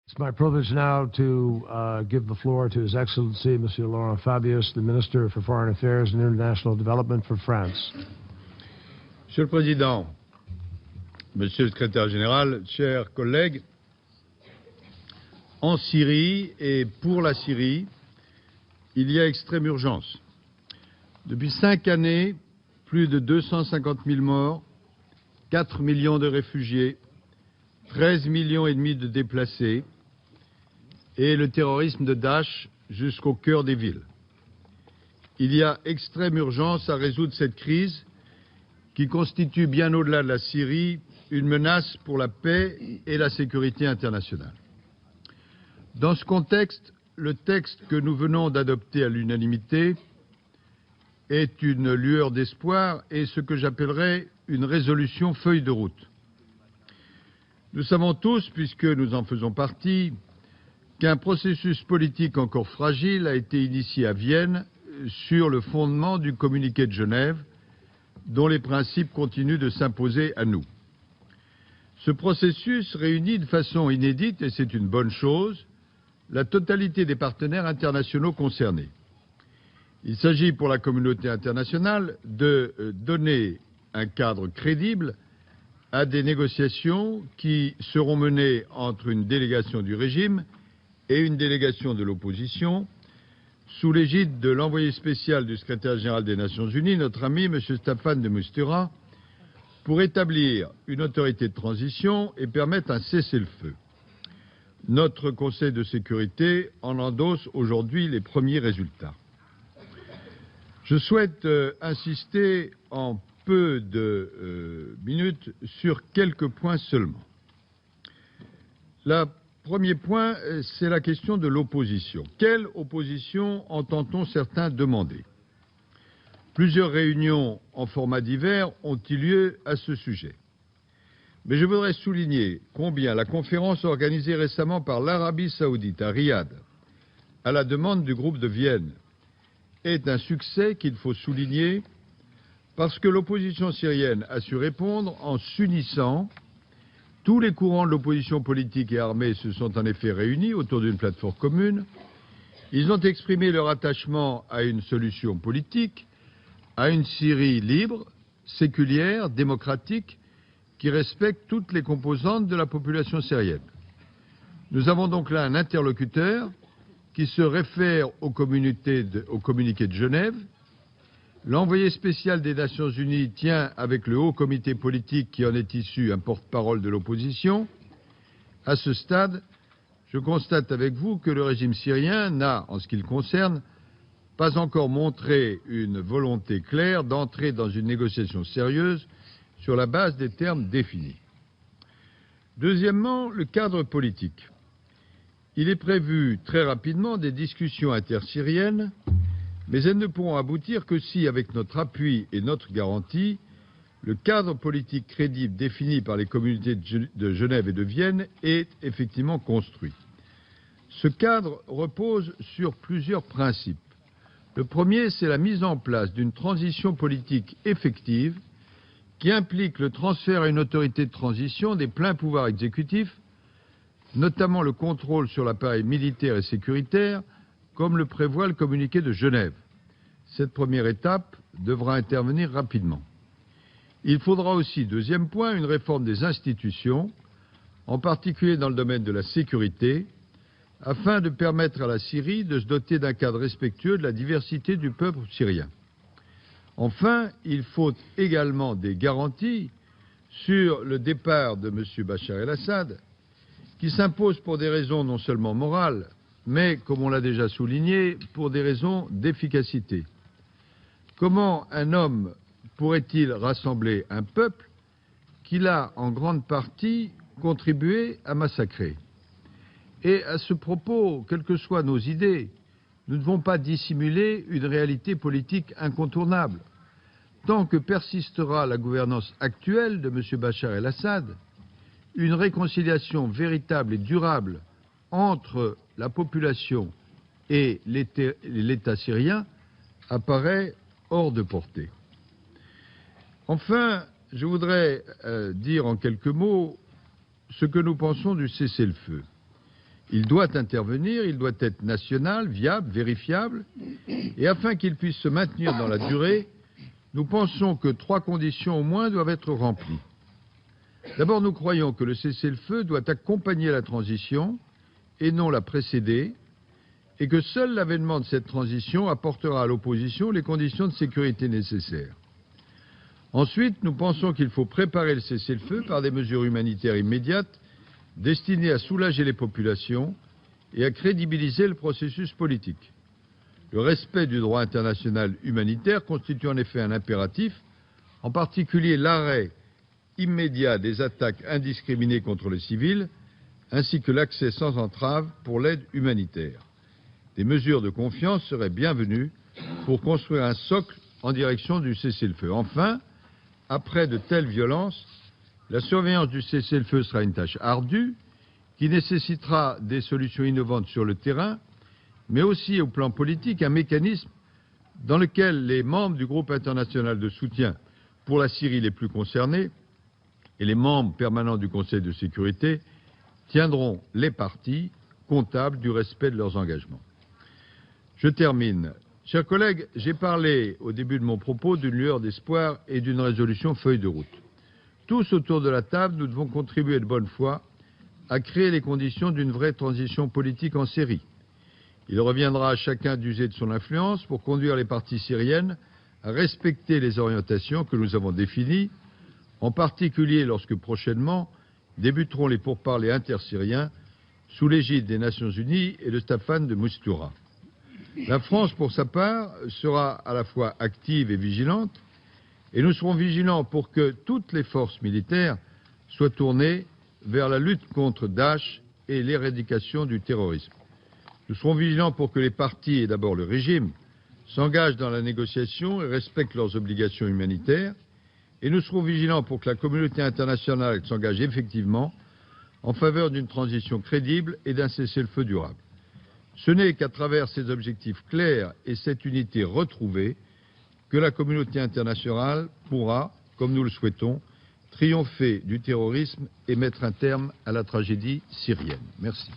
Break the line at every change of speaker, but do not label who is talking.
It's my privilege now to give the floor to His Excellency, Monsieur Laurent Fabius, the Minister for Foreign Affairs and International Development for France.
Monsieur le Président, Monsieur le Secrétaire Général, chers collègues, en Syrie et pour la Syrie, il y a extrême urgence. Depuis 5 années, plus de 250 000 morts, 4 millions de réfugiés, 13 millions et demi de déplacés et le terrorisme de Daesh jusqu'au cœur des villes. Il y a extrême urgence à résoudre cette crise qui constitue bien au-delà de la Syrie une menace pour la paix et la sécurité internationale. Dans ce contexte, le texte que nous venons d'adopter à l'unanimité est une lueur d'espoir et ce que j'appellerais une résolution feuille de route. Nous savons tous, puisque nous en faisons partie, qu'un processus politique encore fragile a été initié à Vienne sur le fondement du communiqué de Genève, dont les principes continuent de s'imposer à nous. Ce processus réunit de façon inédite, et c'est une bonne chose, la totalité des partenaires internationaux concernés. Il s'agit pour la communauté internationale de donner un cadre crédible à des négociations qui seront menées entre une délégation du régime et une délégation de l'opposition, sous l'égide de l'envoyé spécial du secrétaire général des Nations Unies, notre ami M. Staffan de Mistura, pour établir une autorité de transition et permettre un cessez-le-feu. Notre Conseil de sécurité en endosse aujourd'hui les premiers résultats. Je souhaite insister en peu de minutes sur quelques points seulement. Le premier point, c'est la question de l'opposition. Quelle opposition entend-on certains demander? Plusieurs réunions en format divers ont eu lieu à ce sujet. Mais je voudrais souligner combien la conférence organisée récemment par l'Arabie Saoudite à Riyad, à la demande du groupe de Vienne, est un succès qu'il faut souligner parce que l'opposition syrienne a su répondre en s'unissant. Tous les courants de l'opposition politique et armée se sont en effet réunis autour d'une plateforme commune. Ils ont exprimé leur attachement à une solution politique, à une Syrie libre, séculière, démocratique, qui respecte toutes les composantes de la population syrienne. Nous avons donc là un interlocuteur qui se réfère au communiqué de Genève. L'envoyé spécial des Nations Unies tient avec le haut comité politique qui en est issu un porte-parole de l'opposition. À ce stade, je constate avec vous que le régime syrien n'a, en ce qui le concerne, pas encore montré une volonté claire d'entrer dans une négociation sérieuse sur la base des termes définis. Deuxièmement, le cadre politique. Il est prévu très rapidement des discussions intersyriennes, mais elles ne pourront aboutir que si, avec notre appui et notre garantie, le cadre politique crédible défini par les communautés de Genève et de Vienne est effectivement construit. Ce cadre repose sur plusieurs principes. Le premier, c'est la mise en place d'une transition politique effective qui implique le transfert à une autorité de transition des pleins pouvoirs exécutifs, notamment le contrôle sur l'appareil militaire et sécuritaire, comme le prévoit le communiqué de Genève. Cette première étape devra intervenir rapidement. Il faudra aussi, deuxième point, une réforme des institutions, en particulier dans le domaine de la sécurité, afin de permettre à la Syrie de se doter d'un cadre respectueux de la diversité du peuple syrien. Enfin, il faut également des garanties sur le départ de M. Bachar el-Assad, qui s'impose pour des raisons non seulement morales, mais, comme on l'a déjà souligné, pour des raisons d'efficacité. Comment un homme pourrait-il rassembler un peuple qu'il a en grande partie contribué à massacrer? Et à ce propos, quelles que soient nos idées, nous ne devons pas dissimuler une réalité politique incontournable. Tant que persistera la gouvernance actuelle de M. Bachar el-Assad, une réconciliation véritable et durable entre la population et l'État syrien apparaît hors de portée. Enfin, je voudrais dire en quelques mots ce que nous pensons du cessez-le-feu. Il doit intervenir, il doit être national, viable, vérifiable, et afin qu'il puisse se maintenir dans la durée, nous pensons que 3 conditions au moins doivent être remplies. D'abord, nous croyons que le cessez-le-feu doit accompagner la transition et non la précéder, et que seul l'avènement de cette transition apportera à l'opposition les conditions de sécurité nécessaires. Ensuite, nous pensons qu'il faut préparer le cessez-le-feu par des mesures humanitaires immédiates destinées à soulager les populations et à crédibiliser le processus politique. Le respect du droit international humanitaire constitue en effet un impératif, en particulier l'arrêt immédiat des attaques indiscriminées contre les civils, ainsi que l'accès sans entrave pour l'aide humanitaire. Des mesures de confiance seraient bienvenues pour construire un socle en direction du cessez-le-feu. Enfin, après de telles violences, la surveillance du cessez-le-feu sera une tâche ardue qui nécessitera des solutions innovantes sur le terrain, mais aussi au plan politique un mécanisme dans lequel les membres du groupe international de soutien pour la Syrie les plus concernés et les membres permanents du Conseil de sécurité tiendront les parties comptables du respect de leurs engagements. Je termine. Chers collègues, j'ai parlé au début de mon propos d'une lueur d'espoir et d'une résolution feuille de route. Tous autour de la table, nous devons contribuer de bonne foi à créer les conditions d'une vraie transition politique en Syrie. Il reviendra à chacun d'user de son influence pour conduire les parties syriennes à respecter les orientations que nous avons définies, en particulier lorsque prochainement débuteront les pourparlers intersyriens sous l'égide des Nations Unies et de Staffan de Mistura. La France, pour sa part, sera à la fois active et vigilante, et nous serons vigilants pour que toutes les forces militaires soient tournées vers la lutte contre Daesh et l'éradication du terrorisme. Nous serons vigilants pour que les partis, et d'abord le régime, s'engagent dans la négociation et respectent leurs obligations humanitaires, et nous serons vigilants pour que la communauté internationale s'engage effectivement en faveur d'une transition crédible et d'un cessez-le-feu durable. Ce n'est qu'à travers ces objectifs clairs et cette unité retrouvée que la communauté internationale pourra, comme nous le souhaitons, triompher du terrorisme et mettre un terme à la tragédie syrienne. Merci.